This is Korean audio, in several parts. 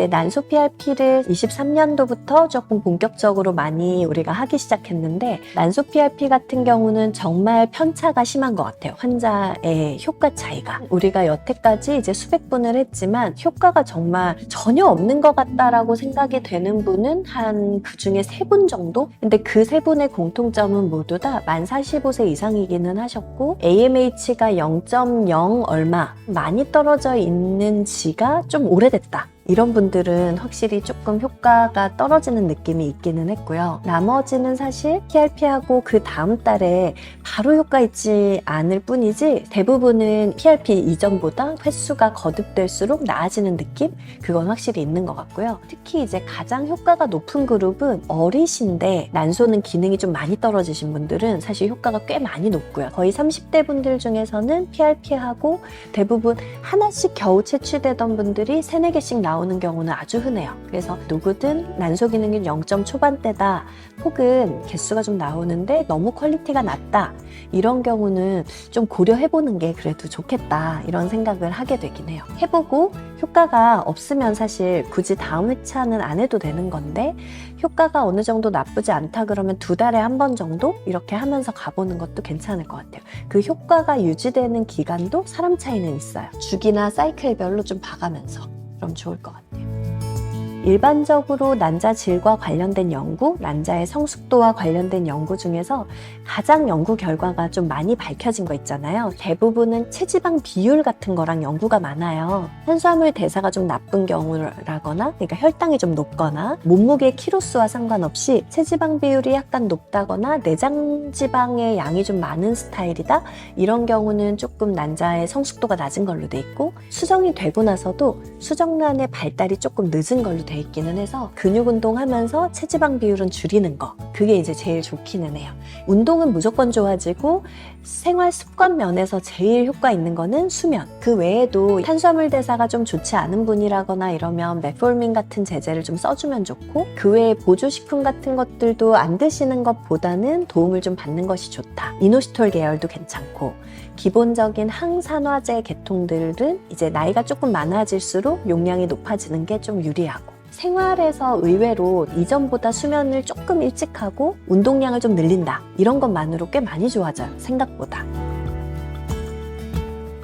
이제 난소 PRP를 23년도부터 조금 본격적으로 많이 우리가 하기 시작했는데, 난소 PRP 같은 경우는 정말 편차가 심한 것 같아요. 환자의 효과 차이가. 우리가 여태까지 이제 수백 분을 했지만 효과가 정말 전혀 없는 것 같다라고 생각이 되는 분은 한 그 중에 3분 정도? 근데 그 3분의 공통점은 모두 다 만 45세 이상이기는 하셨고, AMH가 0.0 얼마 많이 떨어져 있는 지가 좀 오래됐다. 이런 분들은 확실히 조금 효과가 떨어지는 느낌이 있기는 했고요. 나머지는 사실 PRP하고 그 다음 달에 바로 효과 있지 않을 뿐이지, 대부분은 PRP 이전보다 횟수가 거듭될수록 나아지는 느낌? 그건 확실히 있는 것 같고요. 특히 이제 가장 효과가 높은 그룹은 어리신데 난소는 기능이 좀 많이 떨어지신 분들은 사실 효과가 꽤 많이 높고요. 거의 30대 분들 중에서는 PRP하고 대부분 하나씩 겨우 채취되던 분들이 3, 4개씩 나오는 경우는 아주 흔해요. 그래서 누구든 난소 기능이 0. 초반대다, 혹은 개수가 좀 나오는데 너무 퀄리티가 낮다, 이런 경우는 좀 고려해보는 게 그래도 좋겠다, 이런 생각을 하게 되긴 해요. 해보고 효과가 없으면 사실 굳이 다음 회차는 안 해도 되는 건데, 효과가 어느 정도 나쁘지 않다 그러면 2달에 한 번 정도 이렇게 하면서 가보는 것도 괜찮을 것 같아요. 그 효과가 유지되는 기간도 사람 차이는 있어요. 주기나 사이클별로 좀 봐가면서 그럼 좋을 것 같아요. 일반적으로 난자 질과 관련된 연구, 난자의 성숙도와 관련된 연구 중에서 가장 연구 결과가 좀 많이 밝혀진 거 있잖아요. 대부분은 체지방 비율 같은 거랑 연구가 많아요. 탄수화물 대사가 좀 나쁜 경우라거나, 그러니까 혈당이 좀 높거나, 몸무게 키로수와 상관없이 체지방 비율이 약간 높다거나 내장 지방의 양이 좀 많은 스타일이다, 이런 경우는 조금 난자의 성숙도가 낮은 걸로 돼 있고, 수정이 되고 나서도 수정란의 발달이 조금 늦은 걸로 돼 있기는 해서 근육 운동하면서 체지방 비율은 줄이는 거, 그게 이제 제일 좋기는 해요. 운동은 무조건 좋아지고, 생활 습관 면에서 제일 효과 있는 거는 수면. 그 외에도 탄수화물 대사가 좀 좋지 않은 분이라거나 이러면 메폴민 같은 제제를 좀 써주면 좋고, 그 외에 보조식품 같은 것들도 안 드시는 것보다는 도움을 좀 받는 것이 좋다. 이노시톨 계열도 괜찮고, 기본적인 항산화제 계통들은 이제 나이가 조금 많아질수록 용량이 높아지는 게 좀 유리하고, 생활에서 의외로 이전보다 수면을 조금 일찍 하고 운동량을 좀 늘린다, 이런 것만으로 꽤 많이 좋아져요, 생각보다.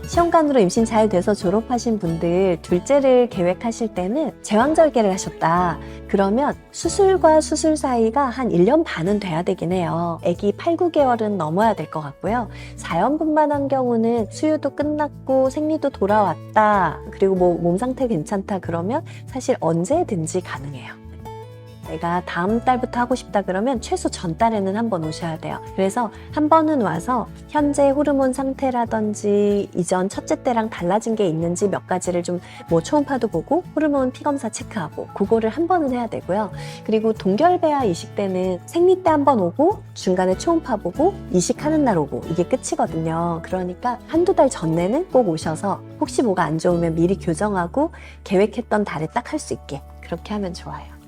시험관으로 임신 잘 돼서 졸업하신 분들, 둘째를 계획하실 때는 제왕절개를 하셨다 그러면 수술과 수술 사이가 한 1년 반은 돼야 되긴 해요. 아기 8, 9개월은 넘어야 될 것 같고요. 자연분만한 한 경우는 수유도 끝났고 생리도 돌아왔다, 그리고 뭐 몸 상태 괜찮다 그러면 사실 언제든지 가능해요. 내가 다음 달부터 하고 싶다 그러면 최소 전달에는 한번 오셔야 돼요. 그래서 한 번은 와서 현재 호르몬 상태라든지 이전 첫째 때랑 달라진 게 있는지 몇 가지를 좀 뭐 초음파도 보고 호르몬 피검사 체크하고, 그거를 한 번은 해야 되고요. 그리고 동결배아 이식 때는 생리 때 한 번 오고 중간에 초음파 보고 이식하는 날 오고, 이게 끝이거든요. 그러니까 한두 달 전에는 꼭 오셔서 혹시 뭐가 안 좋으면 미리 교정하고 계획했던 달에 딱 할 수 있게 그렇게 하면 좋아요.